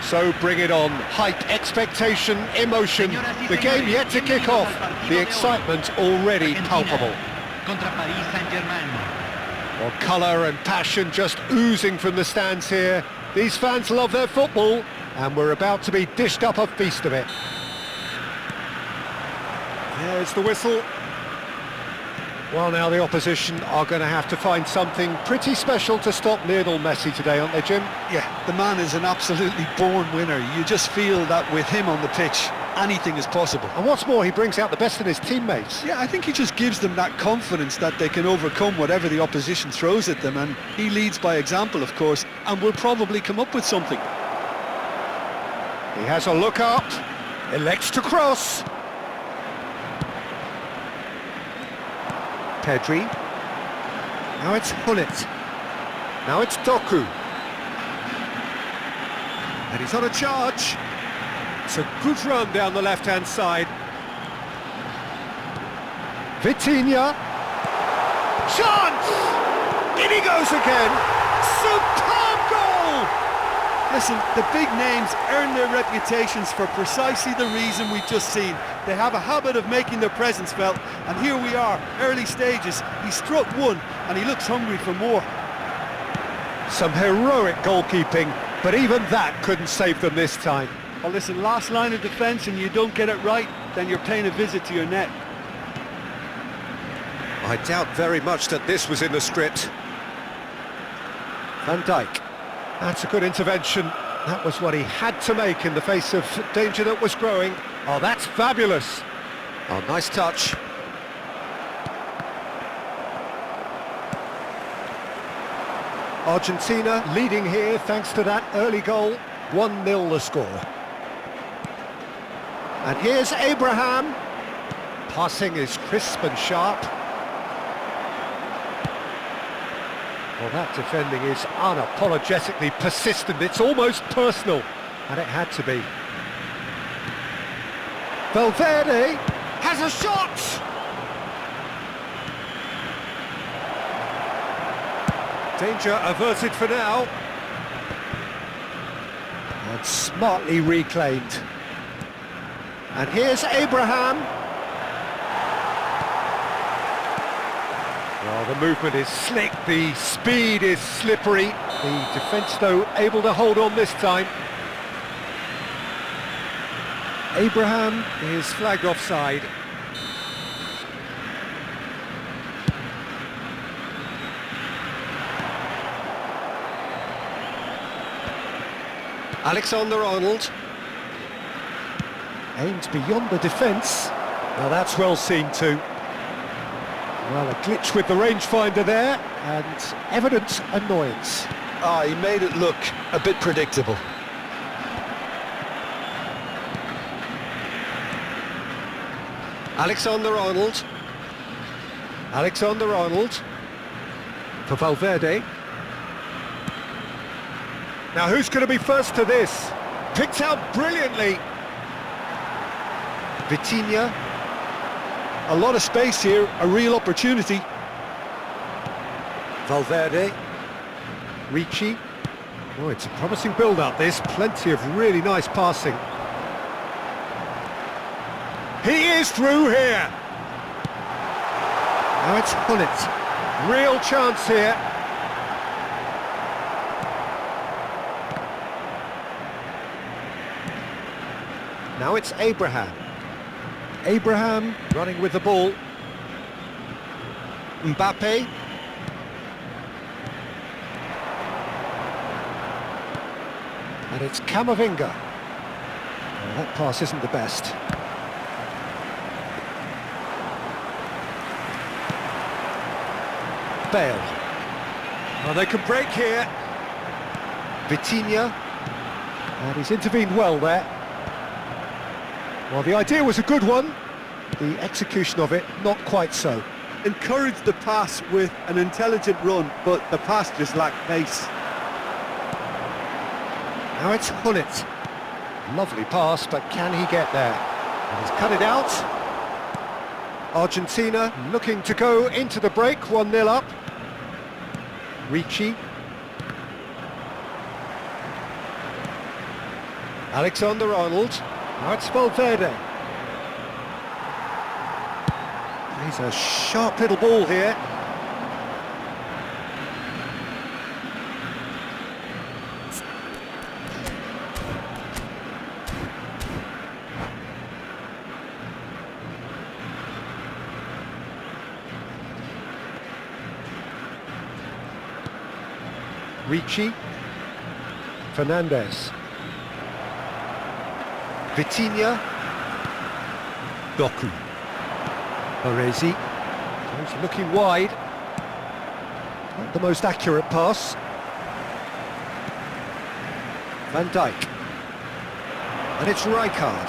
So bring it on. Hype, expectation, emotion. The game yet to kick off. The excitement already palpable. Well, colour and passion just oozing from the stands here. These fans love their football, and we're about to be dished up a feast of it. There's the whistle. Well, now the opposition are going to have to find something pretty special to stop Lionel Messi today, aren't they, Jim? Yeah, the man is an absolutely born winner. You just feel that with him on the pitch, anything is possible. And what's more, he brings out the best in his teammates. Yeah, I think he just gives them that confidence that they can overcome whatever the opposition throws at them, and he leads by example, of course, and will probably come up with something. He has a look up, elects to cross. Pedri. Now it's Hullet. Now it's Doku. And he's on a charge. It's a good run down the left-hand side. Vitinha. Chance! In he goes again. Superb goal! Listen, the big names earn their reputations for precisely the reason we've just seen. They have a habit of making their presence felt, and here we are, early stages. He struck one, and he looks hungry for more. Some heroic goalkeeping, but even that couldn't save them this time. Well, listen, last line of defence and you don't get it right, then you're paying a visit to your net. I doubt very much that this was in the script. Van Dijk. That's a good intervention. That was what he had to make in the face of danger that was growing. Oh, that's fabulous. Oh, nice touch. Argentina leading here thanks to that early goal. 1-0 the score. And here's Abraham. Passing is crisp and sharp. Well, that defending is unapologetically persistent. It's almost personal, and it had to be. Valverde has a shot! Danger averted for now. And smartly reclaimed. And here's Abraham. Well, the movement is slick, the speed is slippery. The defence, though, able to hold on this time. Abraham is flagged offside. Alexander-Arnold. Aimed beyond the defence. Now that's well seen too. Well, a glitch with the rangefinder there, and evident annoyance. He made it look a bit predictable. Alexander-Arnold. Alexander-Arnold. For Valverde. Now who's going to be first to this? Picked out brilliantly. Vitinha. A lot of space here, a real opportunity. Valverde. Ricci. Oh, it's a promising build-up, this. Plenty of really nice passing. He is through here. Now it's Hullet. Real chance here. Now it's Abraham. Abraham running with the ball. Mbappe. And it's Camavinga. Well, that pass isn't the best. Bale. Well, they can break here. Vitinha. And he's intervened well there. Well, the idea was a good one. The execution of it, not quite so. Encouraged the pass with an intelligent run, but the pass just lacked pace. Now it's Hullet. Lovely pass, but can he get there? And he's cut it out. Argentina looking to go into the break, 1-0 up. Ricci. Alexander-Arnold. Now it's Valverde. He's a sharp little ball here. Ricci. Fernandez. Vitinha. Doku. Baresi. He's looking wide. Not the most accurate pass. Van Dijk. And it's Rijkaard.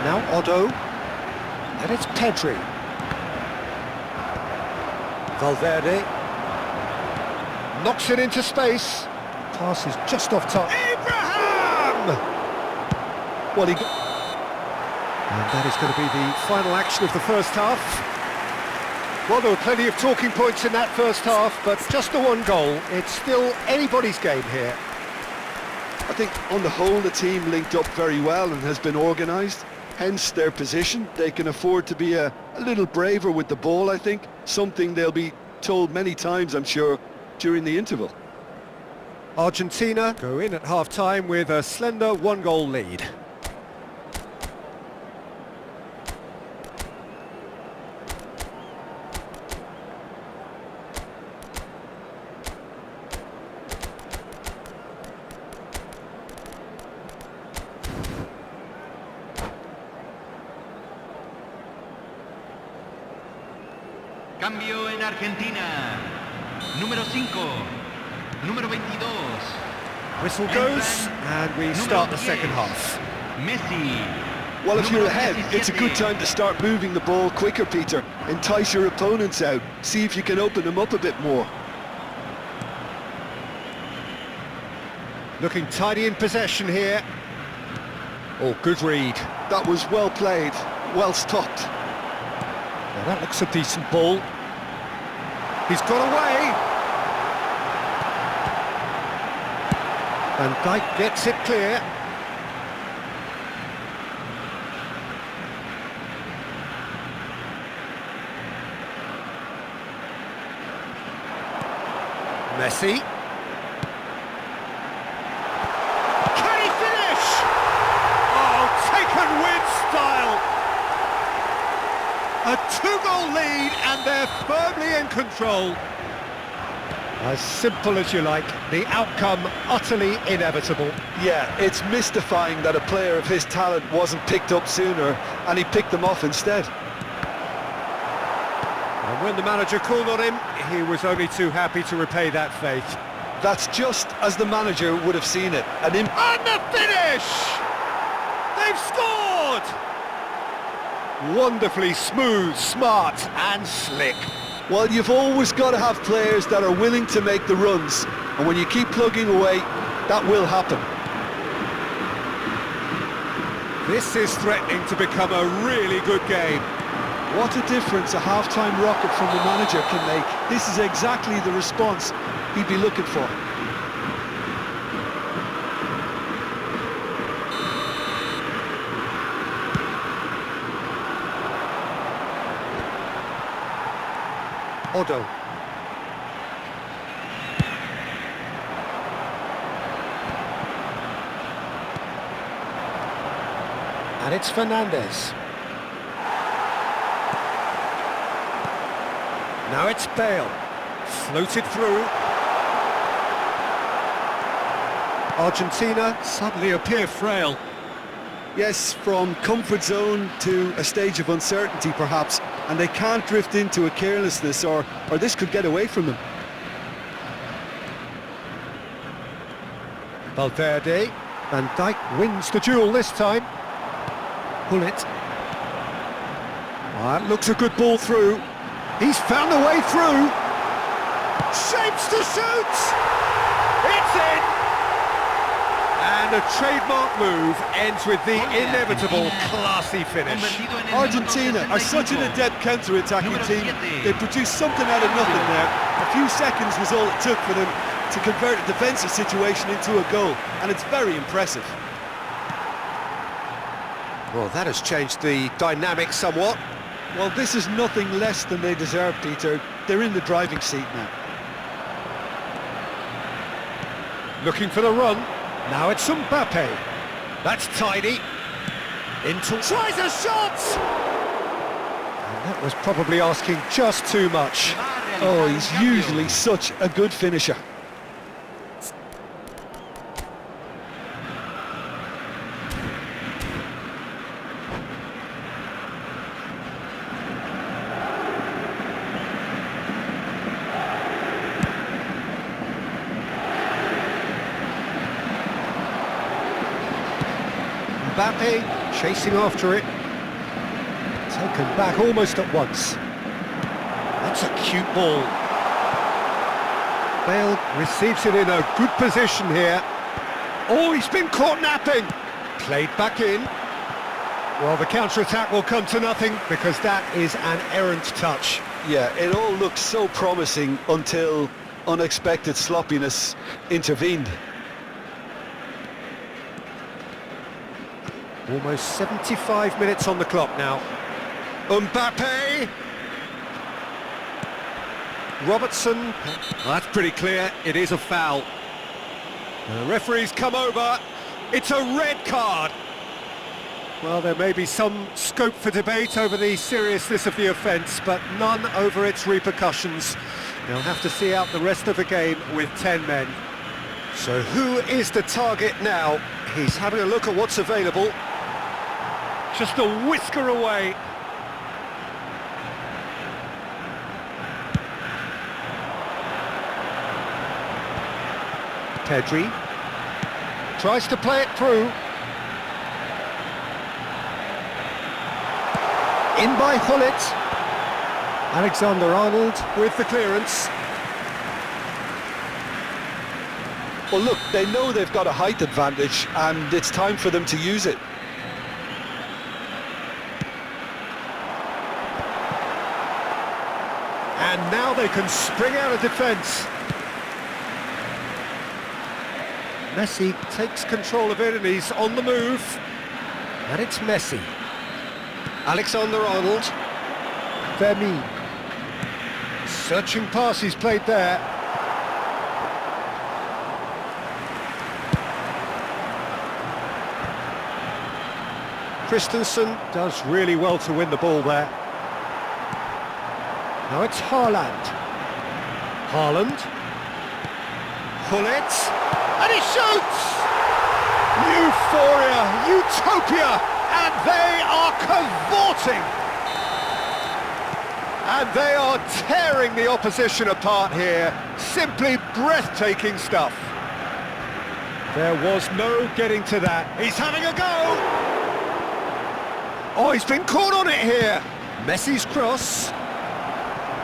Now Otto. And it's Pedri. Valverde. Knocks it into space. Pass is just off top. Abraham! Well, he... And that is going to be the final action of the first half. Well, there were plenty of talking points in that first half, but just the one goal. It's still anybody's game here. I think on the whole the team linked up very well and has been organised, hence their position. They can afford to be a little braver with the ball, I think, something they'll be told many times, I'm sure, during the interval. Argentina go in at half-time with a slender one-goal lead. Cambio en Argentina. Número 5. Número 22. Whistle goes, and we start the second half. Messi. Well, if you're ahead, it's a good time to start moving the ball quicker, Peter. Entice your opponents out. See if you can open them up a bit more. Looking tidy in possession here. Oh, good read. That was well played, well stopped. Now that looks a decent ball. He's got away. Van Dijk gets it clear. Messi. Can he finish? Oh, taken with style. A two-goal lead and they're firmly in control. As simple as you like, the outcome utterly inevitable. Yeah, it's mystifying that a player of his talent wasn't picked up sooner and he picked them off instead. And when the manager called on him, he was only too happy to repay that faith. That's just as the manager would have seen it. And the finish! They've scored! Wonderfully smooth, smart and slick. Well, you've always got to have players that are willing to make the runs, and when you keep plugging away, that will happen. This is threatening to become a really good game. What a difference a half-time rocket from the manager can make. This is exactly the response he'd be looking for. Otto. And it's Fernandez. Now it's Bale. Floated through. Argentina suddenly appear frail. Yes, from comfort zone to a stage of uncertainty perhaps, and they can't drift into a carelessness or this could get away from them. Valverde. Van Dijk wins the duel this time. Pull it. That looks a good ball through. He's found a way through. Shapes to shoot! It's in! And And a trademark move ends with the inevitable classy finish. Argentina are such an adept counter-attacking team. They produced something out of nothing there. A few seconds was all it took for them to convert a defensive situation into a goal, and it's very impressive. Well, that has changed the dynamic somewhat. Well, this is nothing less than they deserve, Peter. They're in the driving seat now. Looking for the run. Now it's Mbappe. That's tidy. Into... Tries a shot! And that was probably asking just too much. Oh, he's usually such a good finisher. Mbappe chasing after it. Taken back almost at once. That's a cute ball. Bale receives it in a good position here. Oh, he's been caught napping. Played back in. Well, the counter-attack will come to nothing because that is an errant touch. Yeah, it all looked so promising until unexpected sloppiness intervened. Almost 75 minutes on the clock now. Mbappe! Robertson. That's pretty clear, it is a foul. The referee's come over. It's a red card. Well, there may be some scope for debate over the seriousness of the offence, but none over its repercussions. They'll have to see out the rest of the game with 10 men. So who is the target now? He's having a look at what's available. Just a whisker away. Pedri tries to play it through. In by Hullet. Alexander-Arnold with the clearance. Well, look, they know they've got a height advantage, and it's time for them to use it. And now they can spring out of defence. Messi takes control of it and he's on the move. And it's Messi. Alexander-Arnold. Vermi. Searching pass he's played there. Christensen does really well to win the ball there. Now it's Haaland. Haaland. Hullet. And he shoots! Euphoria, utopia, and they are cavorting! And they are tearing the opposition apart here. Simply breathtaking stuff. There was no getting to that. He's having a go! Oh, he's been caught on it here! Messi's cross.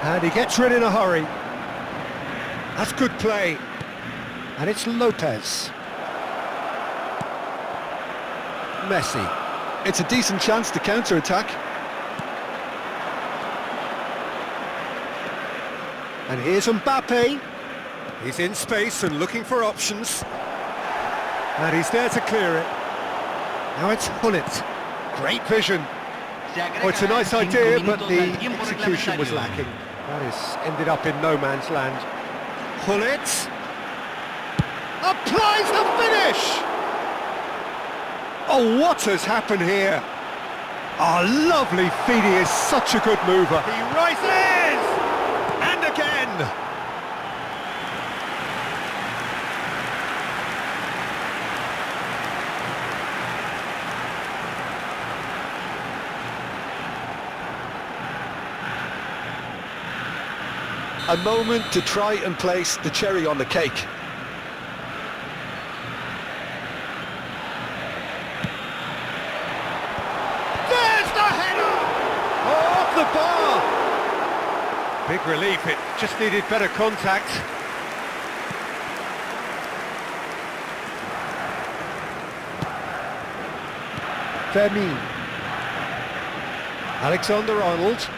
And he gets rid in a hurry. That's good play. And it's Lopez. Messi. It's a decent chance to counter-attack. And here's Mbappe. He's in space and looking for options. And he's there to clear it. Now it's Hullet. Great vision. Oh, it's a nice idea, but the execution was lacking. That has ended up in no man's land. Hullet applies the finish! Oh, what has happened here? Oh, lovely feed, he is such a good mover. He rises! And again! A moment to try and place the cherry on the cake. There's the header! Oh, off the bar! Big relief, it just needed better contact. Fermin. Alexander-Arnold.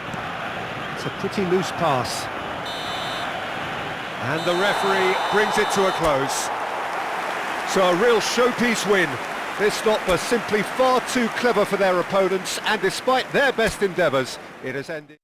It's a pretty loose pass. And the referee brings it to a close. So a real showpiece win. This stop was simply far too clever for their opponents, and despite their best endeavours, it has ended...